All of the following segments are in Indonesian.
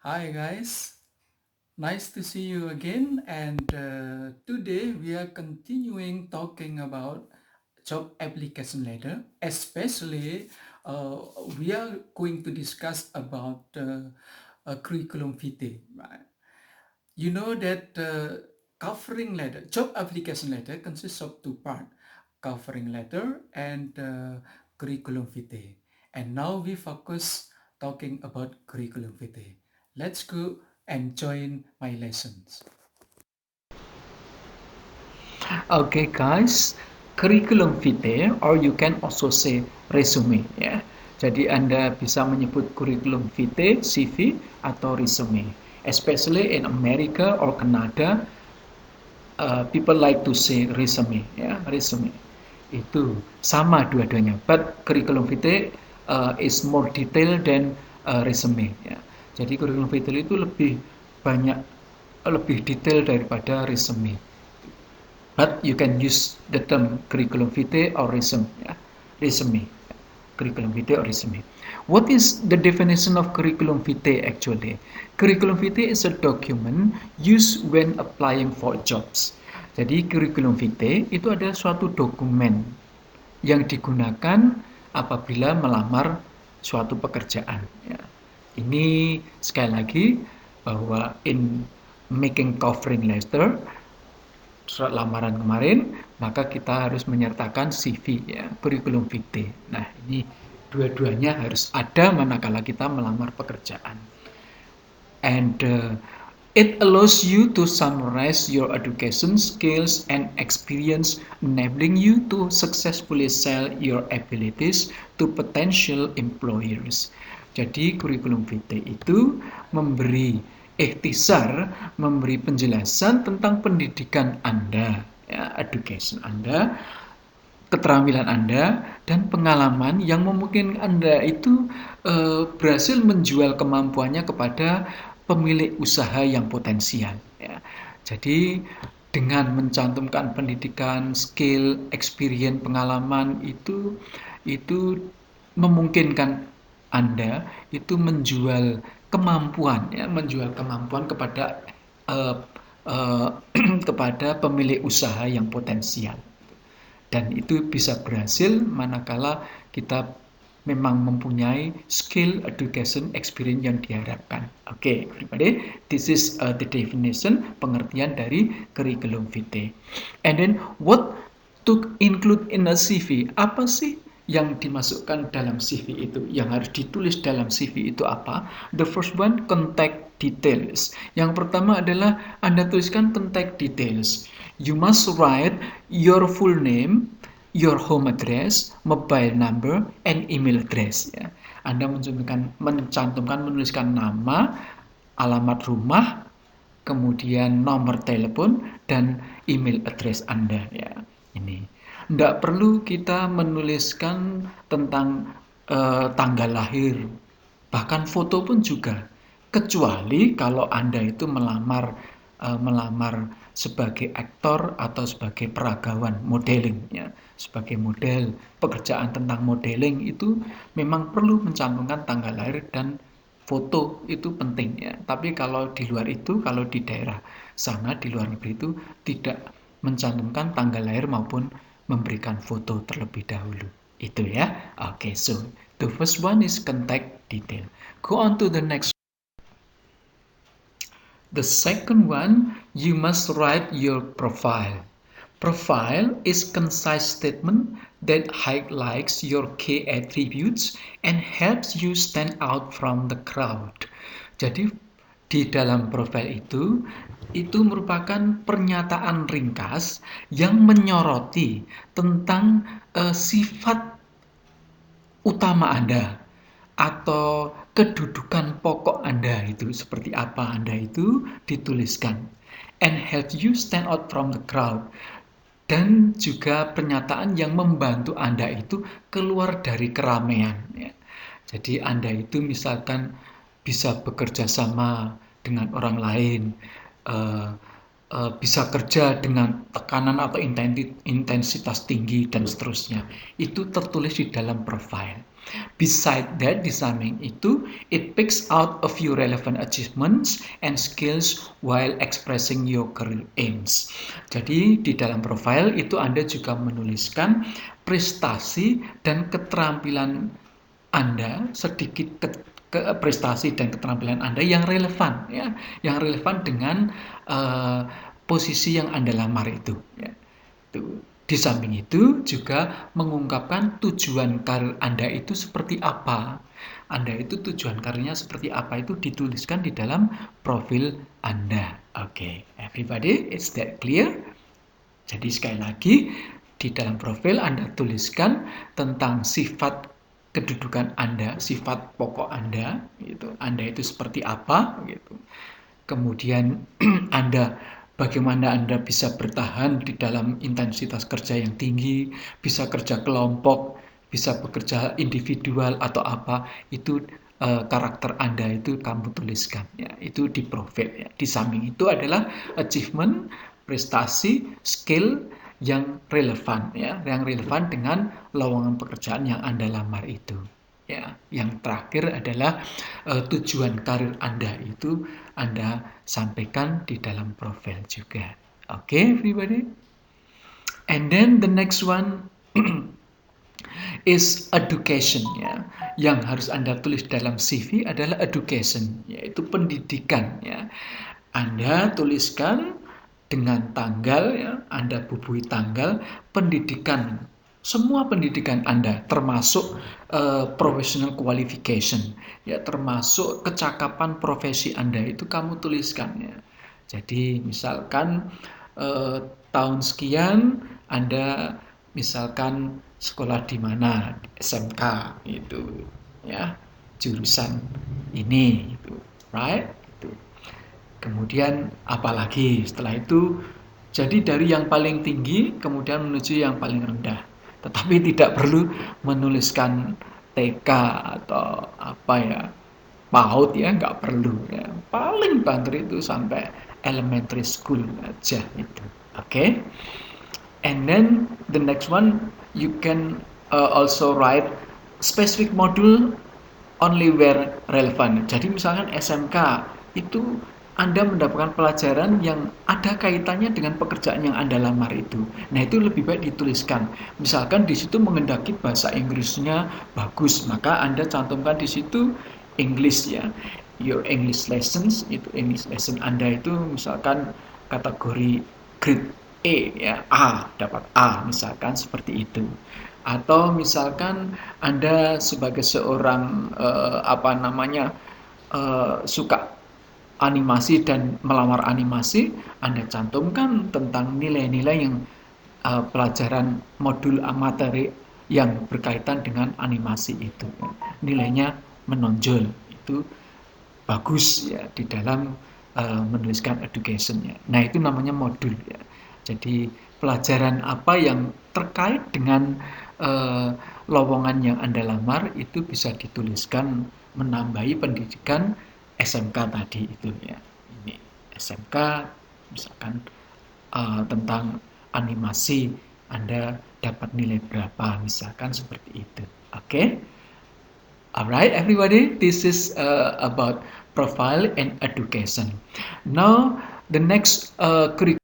Hi guys, nice to see you again. And today we are continuing talking about job application letter. Especially, we are going to discuss about a curriculum vitae. Right? You know that covering letter, job application letter consists of two parts: covering letter and curriculum vitae. And now we focus talking about curriculum vitae. Let's go and join my lessons. Okay guys, curriculum vitae or you can also say resume ya. Jadi Anda bisa menyebut curriculum vitae, CV atau resume. Especially in America or Canada, people like to say resume ya, resume. Itu sama dua-duanya. But curriculum vitae is more detailed than resume ya. Jadi curriculum vitae itu banyak lebih detail daripada resume. But you can use the term curriculum vitae or resume. Yeah. Resume. Curriculum vitae or resume. What is the definition of curriculum vitae actually? Curriculum vitae is a document used when applying for jobs. Jadi curriculum vitae itu adalah suatu dokumen yang digunakan apabila melamar suatu pekerjaan. Ya. Ini sekali lagi bahwa in making covering letter surat lamaran kemarin, maka kita harus menyertakan CV ya, kurikulum vitae. Nah, ini dua-duanya harus ada manakala kita melamar pekerjaan. And it allows you to summarize your education, skills, and experience, enabling you to successfully sell your abilities to potential employers. Jadi kurikulum vitae itu memberi ikhtisar, memberi penjelasan tentang pendidikan Anda, ya, education Anda, keterampilan Anda, dan pengalaman yang memungkinkan Anda itu berhasil menjual kemampuannya kepada pemilik usaha yang potensial. Ya. Jadi dengan mencantumkan pendidikan, skill, experience, pengalaman itu memungkinkan Anda itu menjual kemampuan, ya, menjual kemampuan kepada eh, eh, kepada pemilik usaha yang potensial dan itu bisa berhasil manakala kita memang mempunyai skill, education, experience yang diharapkan. Oke, everybody, this is the definition, pengertian dari curriculum vitae. And then what to include in a CV? Apa sih yang dimasukkan dalam CV itu? Yang harus ditulis dalam CV itu apa? The first one, contact details. Yang pertama adalah Anda tuliskan contact details. You must write your full name, your home address, mobile number, and email address. Ya. Anda menuliskan nama, alamat rumah, kemudian nomor telepon, dan email address Anda. Ya. Ini. Tidak perlu kita menuliskan tentang tanggal lahir, bahkan foto pun juga. Kecuali kalau Anda itu melamar sebagai aktor atau sebagai peragawan modeling ya. Sebagai model pekerjaan tentang modeling itu memang perlu mencantumkan tanggal lahir dan foto itu penting ya. Tapi kalau di luar itu, kalau di daerah sana di luar negeri itu tidak mencantumkan tanggal lahir maupun memberikan foto terlebih dahulu. Itu ya. Oke, so the first one is contact detail. Go on to the next. The second one, you must write your profile. Profile is concise statement that highlights your key attributes and helps you stand out from the crowd. Jadi di dalam profil itu merupakan pernyataan ringkas yang menyoroti tentang sifat utama Anda atau kedudukan pokok Anda itu seperti apa Anda itu dituliskan and help you stand out from the crowd dan juga pernyataan yang membantu Anda itu keluar dari keramaian ya. Jadi Anda itu misalkan bisa bekerja sama dengan orang lain, eh, bisa kerja dengan tekanan atau intensitas tinggi dan seterusnya. Itu tertulis di dalam profile. Beside that, di samping itu, it picks out a few relevant achievements and skills while expressing your career aims. Jadi di dalam profile itu Anda juga menuliskan prestasi dan keterampilan Anda, sedikit prestasi dan keterampilan Anda yang relevan, ya, yang relevan dengan posisi yang Anda lamar itu. Ya. Di samping itu juga mengungkapkan tujuan karir Anda itu seperti apa. Anda itu tujuan karirnya seperti apa itu dituliskan di dalam profil Anda. Oke, everybody, is that clear? Jadi sekali lagi, di dalam profil Anda tuliskan tentang sifat kedudukan Anda, sifat pokok Anda, gitu. Anda itu seperti apa, gitu. Kemudian Anda bagaimana Anda bisa bertahan di dalam intensitas kerja yang tinggi, bisa kerja kelompok, bisa bekerja individual atau apa, itu karakter Anda itu kamu tuliskan, ya. Itu di profil, ya. Di samping itu adalah achievement, prestasi, skill yang relevan, ya, yang relevan dengan lowongan pekerjaan yang Anda lamar itu. Ya, yang terakhir adalah tujuan karir Anda itu Anda sampaikan di dalam profil juga. Okay, everybody? And then the next one is education, ya. Yang harus Anda tulis dalam CV adalah education, yaitu pendidikan, ya. Anda tuliskan dengan tanggal, ya, Anda bubuhi tanggal pendidikan, semua pendidikan Anda, termasuk professional qualification, ya, termasuk kecakapan profesi Anda itu kamu tuliskan, ya. Jadi misalkan tahun sekian Anda misalkan sekolah di mana, SMK itu, ya, jurusan ini, itu, right? Itu. Kemudian apalagi setelah itu, jadi dari yang paling tinggi kemudian menuju yang paling rendah. Tetapi tidak perlu menuliskan TK atau apa, ya, PAUD, ya, nggak perlu, ya. Paling banter itu sampai elementary school aja itu. Oke. And then the next one you can also write specific module only where relevant. Jadi misalkan SMK itu Anda mendapatkan pelajaran yang ada kaitannya dengan pekerjaan yang Anda lamar itu. Nah, itu lebih baik dituliskan. Misalkan di situ mengendaki bahasa Inggrisnya bagus, maka Anda cantumkan di situ English, ya. Your English lessons, itu English lesson Anda itu misalkan kategori grade E, ya, A, dapat A, misalkan seperti itu. Atau misalkan Anda sebagai seorang suka animasi dan melamar animasi, Anda cantumkan tentang nilai-nilai yang pelajaran modul materi yang berkaitan dengan animasi itu. Nilainya menonjol, itu bagus, ya, di dalam menuliskan education-nya. Nah, itu namanya modul, ya. Jadi pelajaran apa yang terkait dengan lowongan yang Anda lamar itu bisa dituliskan menambahi pendidikan SMK tadi itu, ya. Ini SMK misalkan tentang animasi Anda dapat nilai berapa, misalkan seperti itu. Oke. Alright, everybody, this is about profile and education. Now, the next curriculum,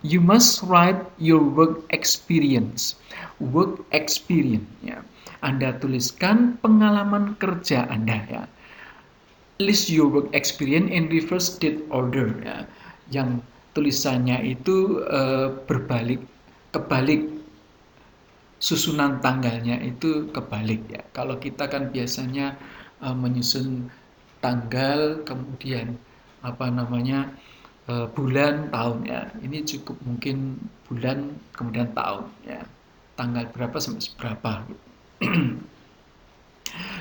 you must write your work experience. Work experience, ya. Anda tuliskan pengalaman kerja Anda, ya. List your work experience in reverse date order, ya. Yang tulisannya itu kebalik, susunan tanggalnya itu kebalik, ya. Kalau kita kan biasanya menyusun tanggal kemudian bulan, tahun, ya. Ini cukup mungkin bulan kemudian tahun, ya. Tanggal berapa sampai berapa.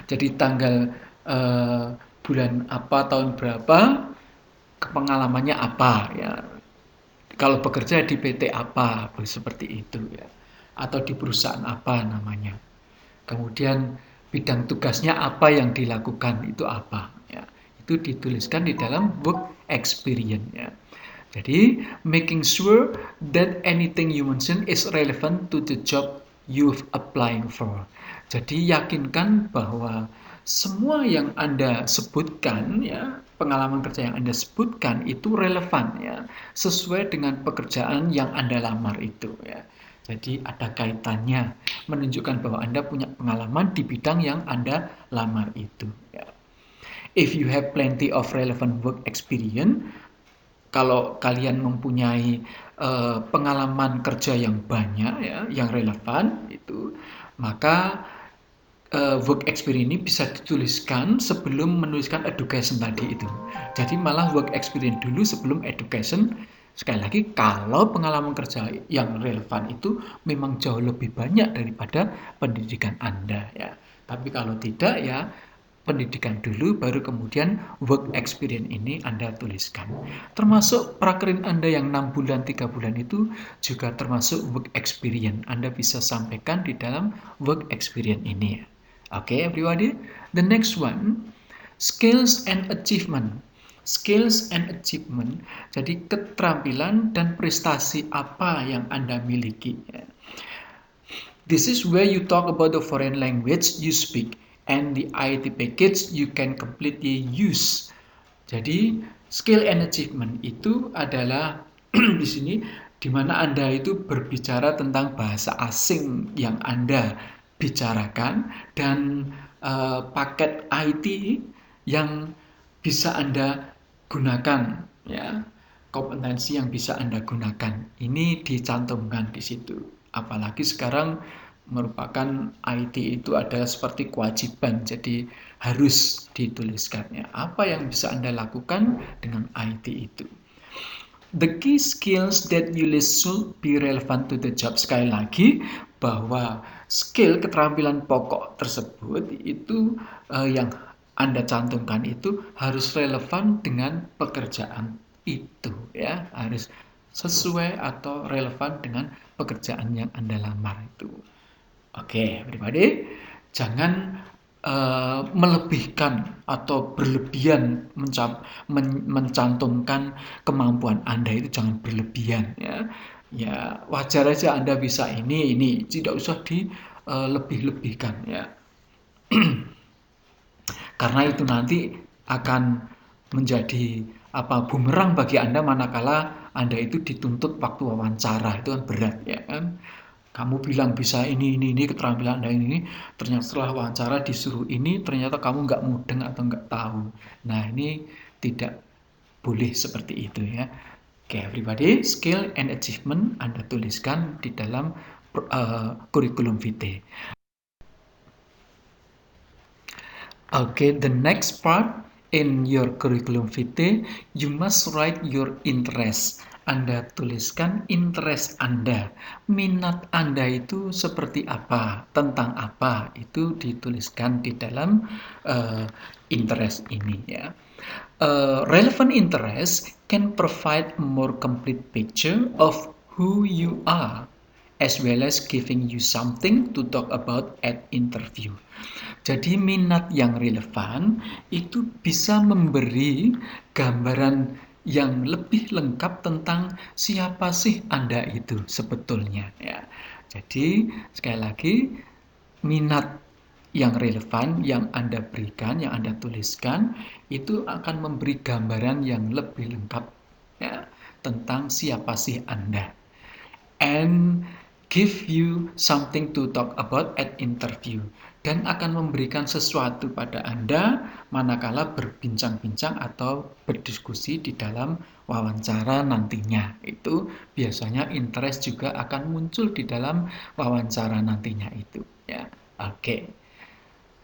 Jadi tanggal bulan apa tahun berapa, pengalamannya apa, ya. Kalau bekerja di PT apa, seperti itu, ya. Atau di perusahaan apa namanya. Kemudian bidang tugasnya apa yang dilakukan itu apa, ya. Itu dituliskan di dalam work experience, ya. Jadi, making sure that anything you mention is relevant to the job you've applying for. Jadi, yakinkan bahwa semua yang Anda sebutkan, ya, pengalaman kerja yang Anda sebutkan itu relevan, ya, sesuai dengan pekerjaan yang Anda lamar itu, ya. Jadi ada kaitannya, menunjukkan bahwa Anda punya pengalaman di bidang yang Anda lamar itu, ya. If you have plenty of relevant work experience, kalau kalian mempunyai pengalaman kerja yang banyak, ya, yang relevan itu, maka work experience ini bisa dituliskan sebelum menuliskan education tadi itu. Jadi malah work experience dulu sebelum education. Sekali lagi, kalau pengalaman kerja yang relevan itu memang jauh lebih banyak daripada pendidikan Anda, ya. Tapi kalau tidak, ya, pendidikan dulu, baru kemudian work experience ini Anda tuliskan. Termasuk prakerin Anda yang 6 bulan, 3 bulan itu juga termasuk work experience. Anda bisa sampaikan di dalam work experience ini. Okay, everybody. The next one, skills and achievement. Skills and achievement, jadi keterampilan dan prestasi apa yang Anda miliki. This is where you talk about the foreign language you speak and the IT package you can completely use. Jadi skill and achievement itu adalah di sini di mana Anda itu berbicara tentang bahasa asing yang Anda bicarakan dan paket IT yang bisa Anda gunakan, ya, kompetensi yang bisa Anda gunakan. Ini dicantumkan di situ. Apalagi sekarang merupakan IT itu adalah seperti kewajiban, jadi harus dituliskannya. Apa yang bisa Anda lakukan dengan IT itu? The key skills that you list should be relevant to the job. Sekali lagi, bahwa skill keterampilan pokok tersebut itu yang Anda cantumkan itu harus relevan dengan pekerjaan itu, ya, harus sesuai atau relevan dengan pekerjaan yang Anda lamar itu. Oke, everybody, jangan melebihkan atau berlebihan mencantumkan kemampuan Anda itu, jangan berlebihan, ya. Ya, wajar aja Anda bisa ini, tidak usah dilebih-lebihkan, ya. Karena itu nanti akan menjadi bumerang bagi Anda manakala Anda itu dituntut waktu wawancara, itu kan berat, ya kan. Kamu bilang bisa ini, keterampilan Anda ini, ternyata setelah wawancara disuruh ini, ternyata kamu nggak mudeng atau nggak tahu. Nah, ini tidak boleh seperti itu, ya. Oke, everybody, skill and achievement Anda tuliskan di dalam curriculum vitae. Okay, the next part in your curriculum vitae, you must write your interest. Anda tuliskan interest Anda, minat Anda itu seperti apa, tentang apa, itu dituliskan di dalam interest ini, ya. Relevant interest can provide a more complete picture of who you are, as well as giving you something to talk about at interview. Jadi minat yang relevan itu bisa memberi gambaran yang lebih lengkap tentang siapa sih Anda itu sebetulnya, ya. Jadi sekali lagi, minat yang relevan yang Anda berikan, yang Anda tuliskan itu akan memberi gambaran yang lebih lengkap, ya, tentang siapa sih Anda, and give you something to talk about at interview, dan akan memberikan sesuatu pada Anda manakala berbincang-bincang atau berdiskusi di dalam wawancara nantinya. Itu biasanya interest juga akan muncul di dalam wawancara nantinya itu, ya. Oke.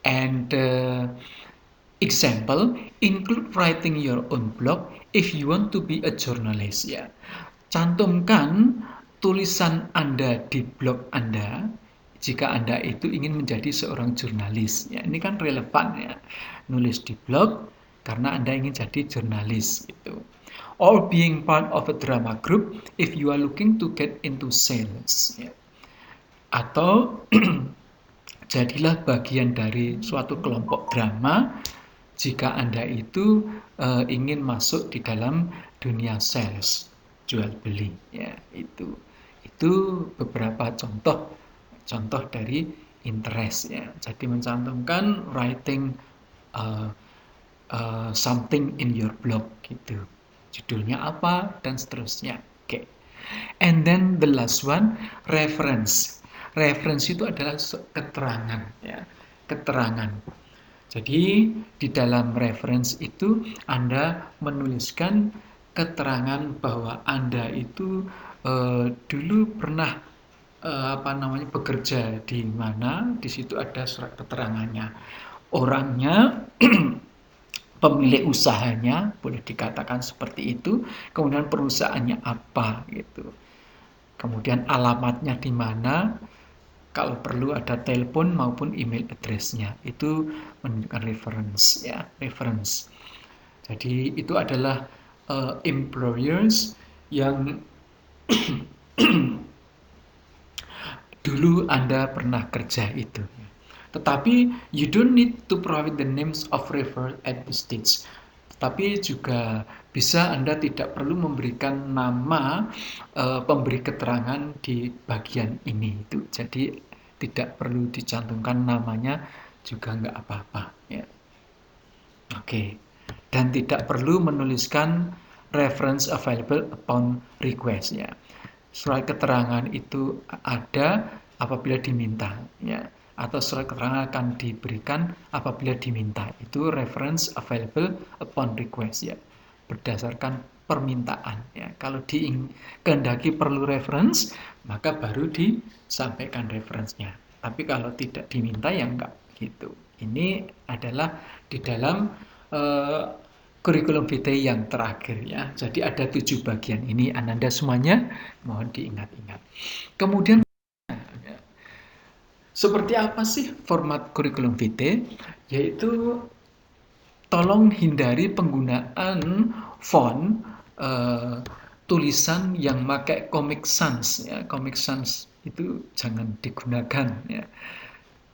And example include writing your own blog if you want to be a journalist, ya. Cantumkan tulisan Anda di blog Anda jika Anda itu ingin menjadi seorang jurnalis, ya. Ini kan relevan, ya, nulis di blog karena Anda ingin jadi jurnalis gitu. Or being part of a drama group if you are looking to get into sales, ya. Atau jadilah bagian dari suatu kelompok drama jika Anda itu ingin masuk di dalam dunia sales. jual beli ya. Itu beberapa contoh dari interest ya. Jadi mencantumkan writing uh, something in your blog gitu. Judulnya apa dan seterusnya. Oke. And then the last one, reference. Reference itu adalah keterangan ya. Keterangan. Jadi di dalam reference itu Anda menuliskan keterangan bahwa Anda itu dulu pernah bekerja di mana, di situ ada surat keterangannya. Orangnya, pemilik usahanya, boleh dikatakan seperti itu, kemudian perusahaannya apa gitu. Kemudian alamatnya di mana, kalau perlu ada telepon maupun email address-nya. Itu menunjukkan reference ya, reference. Jadi itu adalah employers yang dulu Anda pernah kerja itu. Tetapi you don't need to provide the names of refer at this stage. Tetapi juga bisa Anda tidak perlu memberikan nama pemberi keterangan di bagian ini itu. Jadi tidak perlu dicantumkan namanya juga nggak apa-apa ya. Oke. Dan tidak perlu menuliskan reference available upon request ya. Surat keterangan itu ada apabila diminta ya, atau surat keterangan akan diberikan apabila diminta. Itu reference available upon request ya, berdasarkan permintaan ya. Kalau dikehendaki perlu reference, maka baru disampaikan referensinya. Tapi kalau tidak diminta ya enggak gitu. Ini adalah di dalam kurikulum vitae yang terakhir ya. Jadi ada 7 bagian ini, Ananda semuanya mohon diingat-ingat. Kemudian seperti apa sih format kurikulum vitae? Yaitu tolong hindari penggunaan font tulisan yang pakai Comic Sans ya. Comic Sans itu jangan digunakan ya.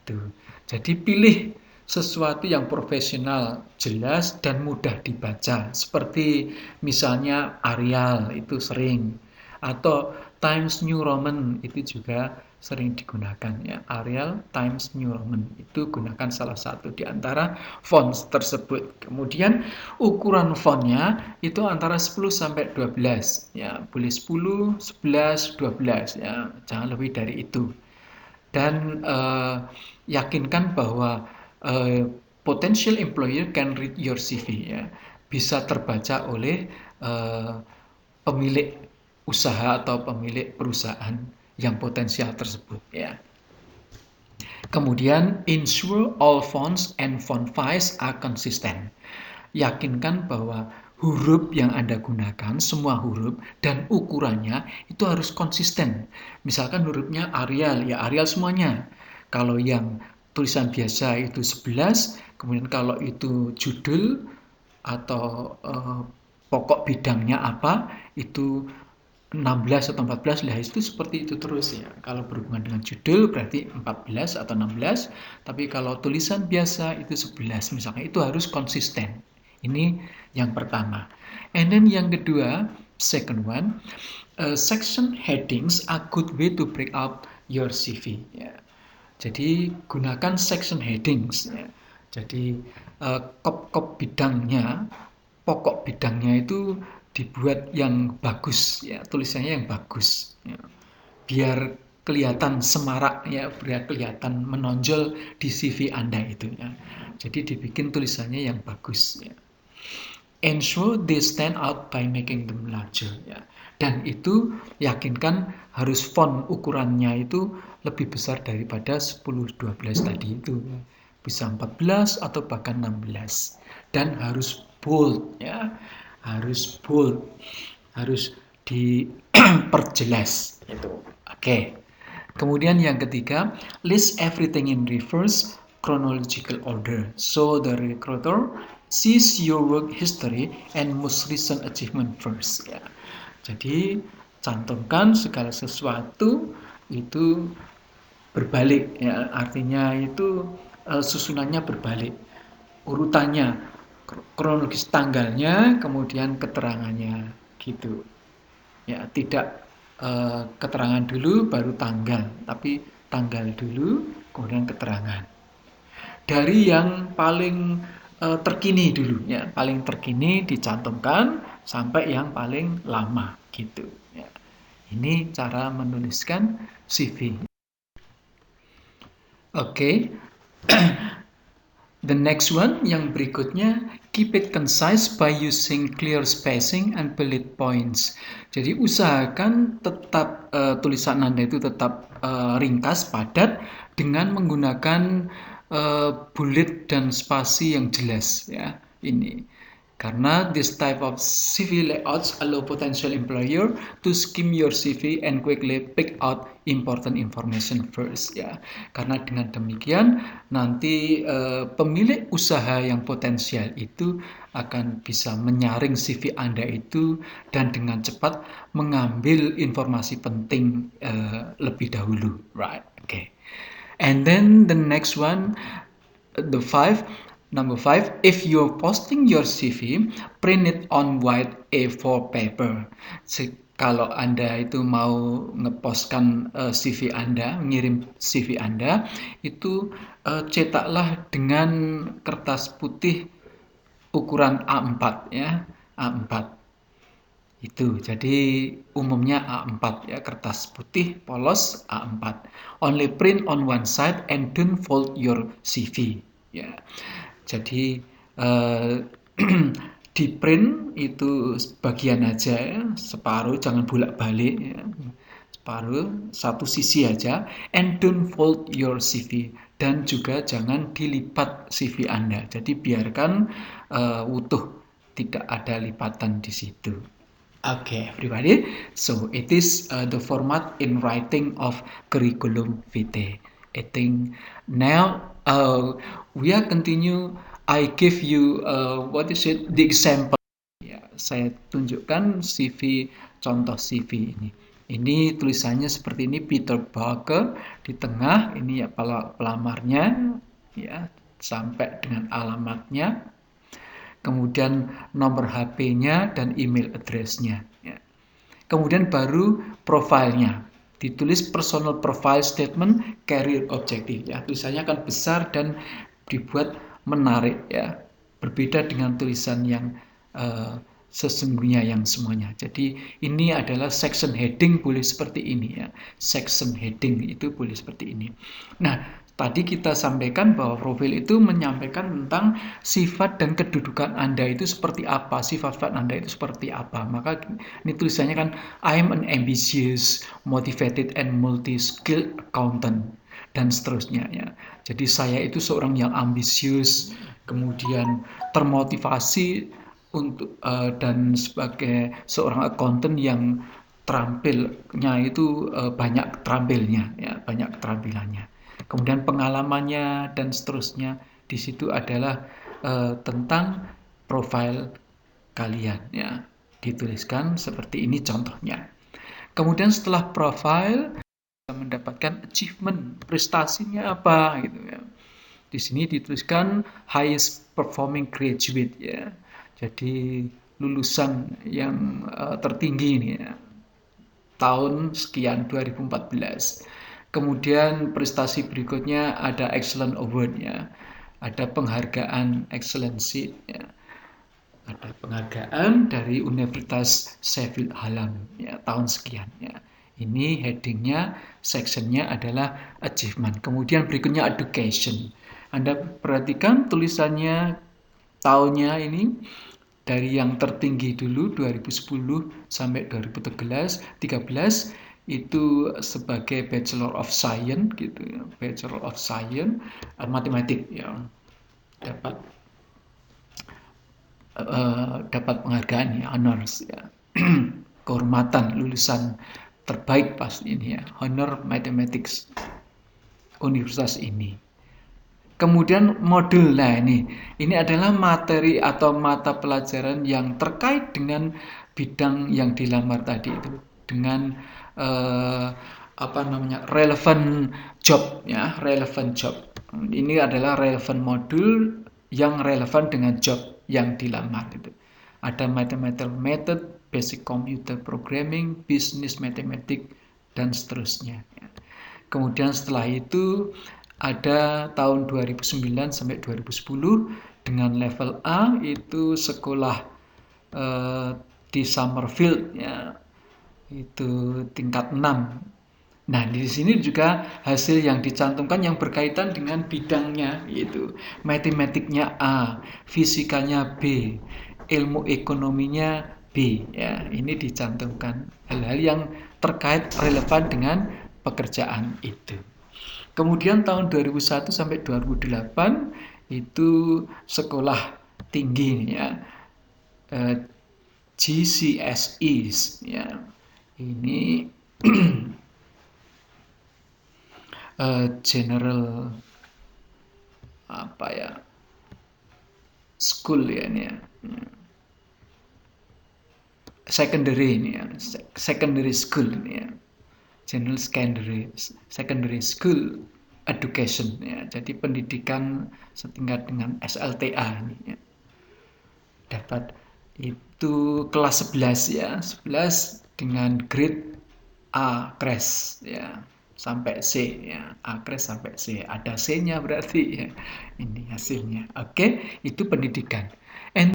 Tuh. Jadi pilih sesuatu yang profesional, jelas dan mudah dibaca. Seperti misalnya Arial itu sering, atau Times New Roman itu juga sering digunakan ya. Arial, Times New Roman itu gunakan salah satu di antara font tersebut. Kemudian ukuran fontnya itu antara 10 sampai 12 ya. Boleh 10, 11, 12 ya. Jangan lebih dari itu. Dan yakinkan bahwa potential employer can read your CV ya, bisa terbaca oleh pemilik usaha atau pemilik perusahaan yang potensial tersebut ya. Kemudian ensure all fonts and font size are consistent. Yakinkan bahwa huruf yang Anda gunakan, semua huruf dan ukurannya itu harus konsisten. Misalkan hurufnya Arial, ya Arial semuanya. Kalau yang tulisan biasa itu 11, kemudian kalau itu judul atau pokok bidangnya apa, itu 16 atau 14 lah, itu seperti itu terus ya. Kalau berhubungan dengan judul berarti 14 atau 16, tapi kalau tulisan biasa itu 11 misalnya, itu harus konsisten. Ini yang pertama. And then yang kedua, second one, section headings are good way to break up your CV ya. Jadi gunakan section headings ya. Jadi kop bidangnya, pokok bidangnya itu dibuat yang bagus ya, tulisannya yang bagus ya. Biar kelihatan semarak ya, biar kelihatan menonjol di CV Anda itu ya. Jadi dibikin tulisannya yang bagus ya. Ensure they stand out by making them larger ya. Dan itu yakinkan harus font ukurannya itu lebih besar daripada 10-12 tadi itu ya. Bisa 14 atau bahkan 16. Dan harus bold ya. Harus bold, harus diperjelas itu. Oke. Kemudian yang ketiga, list everything in reverse chronological order, so the recruiter sees your work history and most recent achievement first ya. Jadi cantumkan segala sesuatu itu berbalik ya, artinya itu susunannya berbalik, urutannya, kronologis tanggalnya, kemudian keterangannya gitu. Ya, tidak keterangan dulu baru tanggal, tapi tanggal dulu kemudian keterangan. Dari yang paling terkini dulu ya, paling terkini dicantumkan sampai yang paling lama gitu ya. Ini cara menuliskan CV. Oke. The next one, yang berikutnya, keep it concise by using clear spacing and bullet points. Jadi usahakan tetap tulisan Anda itu tetap ringkas, padat dengan menggunakan bullet dan spasi yang jelas ya. Ini karena this type of CV layouts allow potential employer to skim your CV and quickly pick out important information first ya. Karena dengan demikian nanti pemilik usaha yang potensial itu akan bisa menyaring CV Anda itu dan dengan cepat mengambil informasi penting lebih dahulu, right? Okay. And then the next one, number five, if you're posting your CV, print it on white A4 paper. Kalau Anda itu mau ngepostkan CV Anda, mengirim CV Anda, itu cetaklah dengan kertas putih ukuran A4 ya, A4. Itu jadi umumnya A4 ya, kertas putih polos A4. Only print on one side and don't fold your CV ya. Jadi di print itu sebagian aja ya, separuh, jangan bolak-balik ya. Separuh, satu sisi aja, and don't fold your CV, dan juga jangan dilipat CV Anda. Jadi biarkan utuh, tidak ada lipatan di situ. Okay, everybody. So it is the format in writing of curriculum vitae. I think now we are continue. I give you the example. Ya, saya tunjukkan CV, contoh CV ini. Ini tulisannya seperti ini, Peter Barker di tengah. Ini ya pelamarnya, ya sampai dengan alamatnya. Kemudian nomor HP-nya dan email address-nya. Ya. Kemudian baru profilnya, ditulis personal profile statement, career objective. Ya, tulisannya akan besar dan dibuat menarik. Ya, berbeda dengan tulisan yang sesungguhnya yang semuanya. Jadi ini adalah section heading boleh seperti ini ya. Section heading itu boleh seperti ini. Nah, tadi kita sampaikan bahwa profil itu menyampaikan tentang sifat dan kedudukan Anda itu seperti apa, sifat-sifat Anda itu seperti apa. Maka ini tulisannya kan, I am an ambitious, motivated, and multi-skilled accountant, dan seterusnya ya. Jadi saya itu seorang yang ambisius, kemudian termotivasi untuk dan sebagai seorang accountant yang terampilnya itu banyak terampilnya ya, banyak keterampilannya. Kemudian pengalamannya dan seterusnya di situ adalah tentang profil kalian ya, dituliskan seperti ini contohnya. Kemudian setelah profil kita mendapatkan achievement, prestasinya apa gitu ya. Di sini dituliskan highest performing graduate ya. Jadi lulusan yang tertinggi ini ya, tahun sekian 2014. Kemudian prestasi berikutnya ada Excellent Award ya. Ada penghargaan excellency ya. Ada penghargaan dari Universitas Sheffield Hallam ya, tahun sekian ya. Ini headingnya, sectionnya adalah achievement. Kemudian berikutnya education. Anda perhatikan tulisannya tahunnya ini dari yang tertinggi dulu 2010 sampai 2013 itu sebagai Bachelor of Science gitu ya, Bachelor of Science matematik ya, dapat penghargaan ya, honors ya. Kehormatan lulusan terbaik pasti ini ya, honor mathematics universitas ini. Kemudian modul, nah ini adalah materi atau mata pelajaran yang terkait dengan bidang yang dilamar tadi itu, dengan relevan job ya, relevan job. Ini adalah relevan modul yang relevan dengan job yang dilamar itu. Ada mathematical method, basic computer programming, business mathematics, dan seterusnya. Kemudian setelah itu ada tahun 2009 sampai 2010 dengan level A itu sekolah di Summerfield ya, itu tingkat 6. Nah, di sini juga hasil yang dicantumkan yang berkaitan dengan bidangnya, yaitu matematiknya A, fisikanya B, ilmu ekonominya B. Ya, ini dicantumkan hal-hal yang terkait relevan dengan pekerjaan itu. Kemudian tahun 2001 sampai 2008 itu sekolah tinggi ya, GCSEs ya. Ini general apa ya, school ya ini ya, secondary ini ya, secondary school ini ya, general secondary school education ya, jadi pendidikan setingkat dengan SLTA ini ya. Dapat itu kelas 11 ya, 11 dengan grade A crash ya, sampai C ya, A crash sampai C, ada C-nya berarti ya. Ini hasilnya. Oke, itu pendidikan. And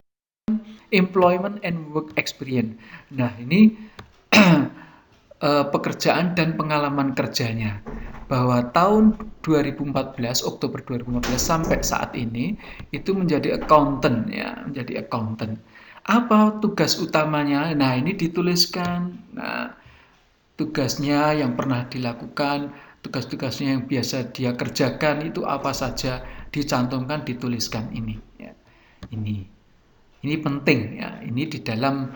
employment and work experience. Nah, ini pekerjaan dan pengalaman kerjanya. Bahwa tahun 2014, Oktober 2014 sampai saat ini itu menjadi accountant ya, menjadi accountant. Apa tugas utamanya? Nah, ini dituliskan. Nah, tugasnya yang pernah dilakukan, tugas-tugasnya yang biasa dia kerjakan itu apa saja, dicantumkan, dituliskan ini ya. Ini penting ya. Ini di dalam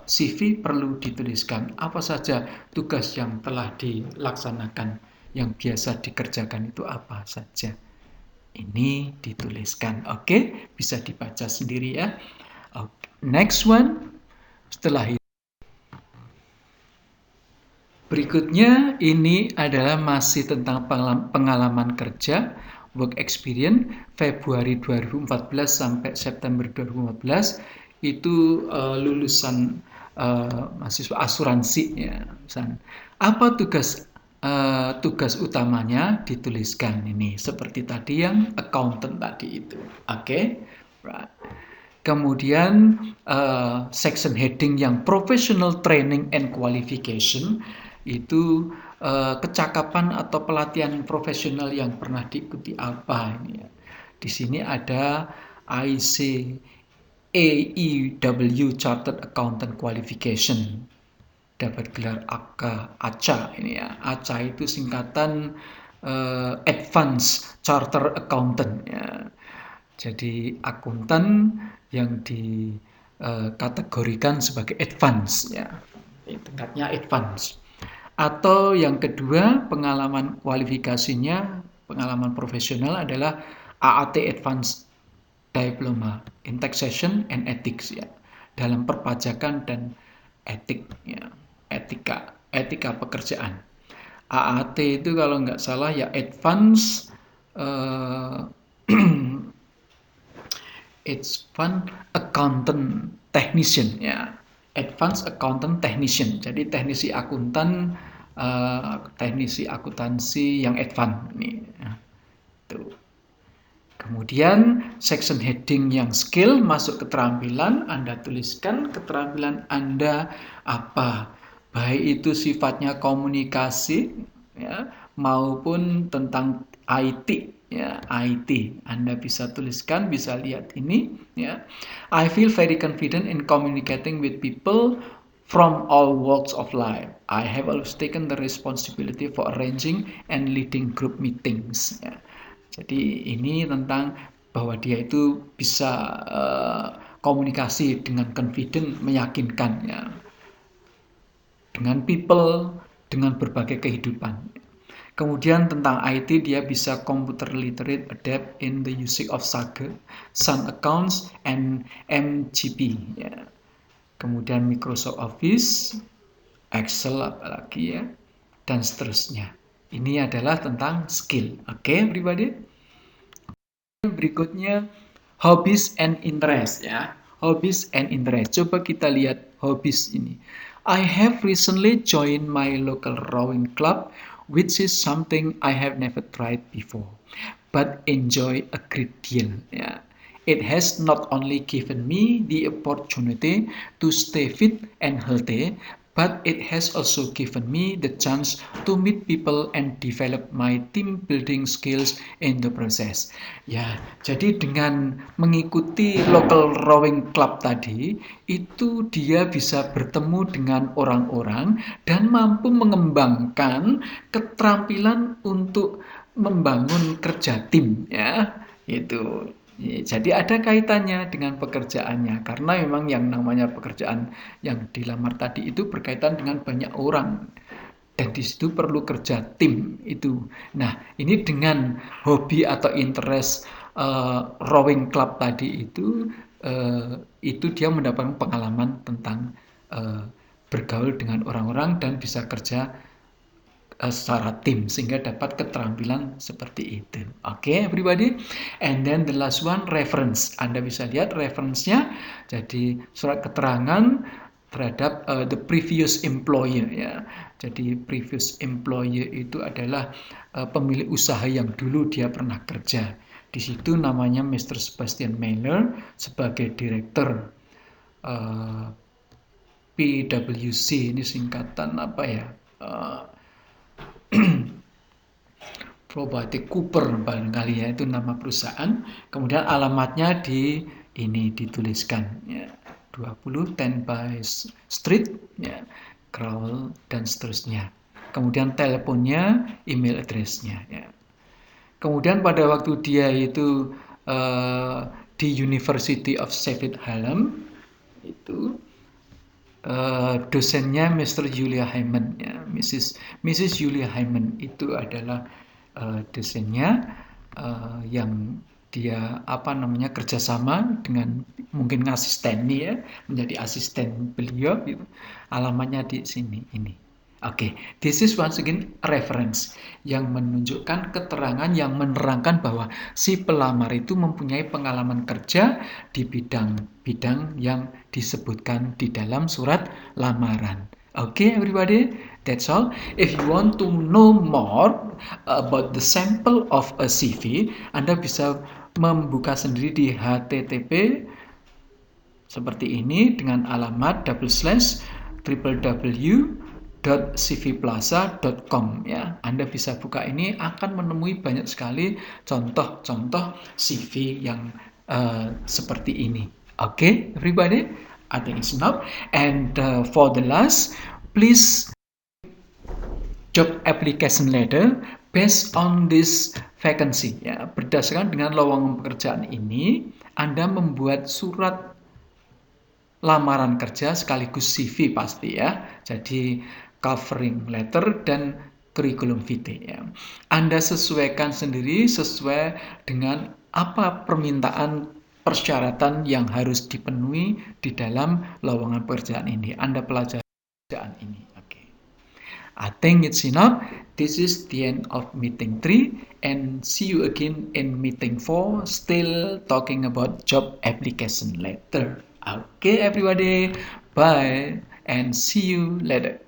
CV perlu dituliskan apa saja tugas yang telah dilaksanakan, yang biasa dikerjakan itu apa saja. Ini dituliskan. Oke, bisa dibaca sendiri ya. Next one. Setelah itu berikutnya ini adalah masih tentang pengalaman kerja, work experience, Februari 2014 sampai September 2014 itu lulusan mahasiswa asuransi ya. Apa tugas utamanya dituliskan ini seperti tadi yang accountant tadi itu. Oke. Right. Kemudian section heading yang professional training and qualification itu kecakapan atau pelatihan profesional yang pernah diikuti apa ini ya. Di sini ada ICAEW Chartered Accountant Qualification, dapat gelar ACA ini ya. ACA itu singkatan Advanced Chartered Accountant ya. Jadi akuntan yang dikategorikan sebagai advance ya, tingkatnya advance. Atau yang kedua, pengalaman kualifikasinya, pengalaman profesional adalah AAT Advanced Diploma in Taxation and Ethics ya, dalam perpajakan dan etik ya, etika pekerjaan. AAT itu kalau nggak salah ya advance Advanced Accountant Technician ya, Advanced Accountant Technician. Jadi teknisi akuntan, teknisi akuntansi yang advance ini. Ya. Tuh. Kemudian section heading yang skill, masuk keterampilan, Anda tuliskan keterampilan Anda apa, baik itu sifatnya komunikasi ya, maupun tentang IT ya, IT. Anda bisa tuliskan, bisa lihat ini ya. I feel very confident in communicating with people from all walks of life. I have always taken the responsibility for arranging and leading group meetings ya. Jadi ini tentang bahwa dia itu bisa komunikasi dengan confident, meyakinkan ya, dengan people, dengan berbagai kehidupan. Kemudian tentang IT, dia bisa computer literate, adept in the usage of Sage, Sun Accounts, and MGP. Ya. Kemudian Microsoft Office, Excel apalagi ya, dan seterusnya. Ini adalah tentang skill. Oke, everybody? Berikutnya, hobbies and interest ya. hobbies and interest. Coba kita lihat hobbies ini. I have recently joined my local rowing club, which is something I have never tried before, but enjoy a great deal. Ya. It has not only given me the opportunity to stay fit and healthy, but it has also given me the chance to meet people and develop my team building skills in the process. Ya, jadi dengan mengikuti local rowing club tadi, itu dia bisa bertemu dengan orang-orang dan mampu mengembangkan keterampilan untuk membangun kerja tim, ya. Itu. Jadi ada kaitannya dengan pekerjaannya karena memang yang namanya pekerjaan yang dilamar tadi itu berkaitan dengan banyak orang dan di situ perlu kerja tim itu. Nah, ini dengan hobi atau interest rowing club tadi itu dia mendapatkan pengalaman tentang bergaul dengan orang-orang dan bisa kerja secara tim sehingga dapat keterampilan seperti itu. Oke, everybody. And then the last one, reference. Anda bisa lihat reference-nya. Jadi surat keterangan terhadap the previous employer, ya. Jadi previous employer itu adalah pemilik usaha yang dulu dia pernah kerja. Di situ namanya Mr. Sebastian Mailer sebagai direktur PwC. Ini singkatan apa ya? Probate Cooper barangkali ya, itu nama perusahaan. Kemudian alamatnya di ini dituliskan ya, 20 Tenby Street ya, Crowell dan seterusnya. Kemudian teleponnya, email address-nya ya. Kemudian pada waktu dia itu di University of Sheffield Hallam itu dosennya Mr. Julia Hyman, ya, Mrs. Julia Hyman itu adalah dosennya yang dia kerjasama dengan mungkin asistennya, ya, menjadi asisten beliau gitu. Alamatnya di sini ini. Oke, this is once again reference yang menunjukkan keterangan yang menerangkan bahwa si pelamar itu mempunyai pengalaman kerja di bidang-bidang yang disebutkan di dalam surat lamaran. Oke, everybody, that's all. If you want to know more about the sample of a CV, Anda bisa membuka sendiri di HTTP seperti ini dengan alamat www.cvplaza.com, ya. Anda bisa buka ini, akan menemui banyak sekali contoh-contoh CV yang seperti ini. Okay, everybody, I think it's enough. And for the last, please job application letter based on this vacancy, ya. Berdasarkan dengan lowongan pekerjaan ini, Anda membuat surat lamaran kerja sekaligus CV pasti, ya. Jadi covering letter dan curriculum vitae, ya. Anda sesuaikan sendiri sesuai dengan apa permintaan persyaratan yang harus dipenuhi di dalam lowongan pekerjaan ini. Anda pelajari pekerjaan ini. Oke. I think it's enough. This is the end of meeting 3 and see you again in meeting 4, still talking about job application letter. Okay, everybody, bye and see you later.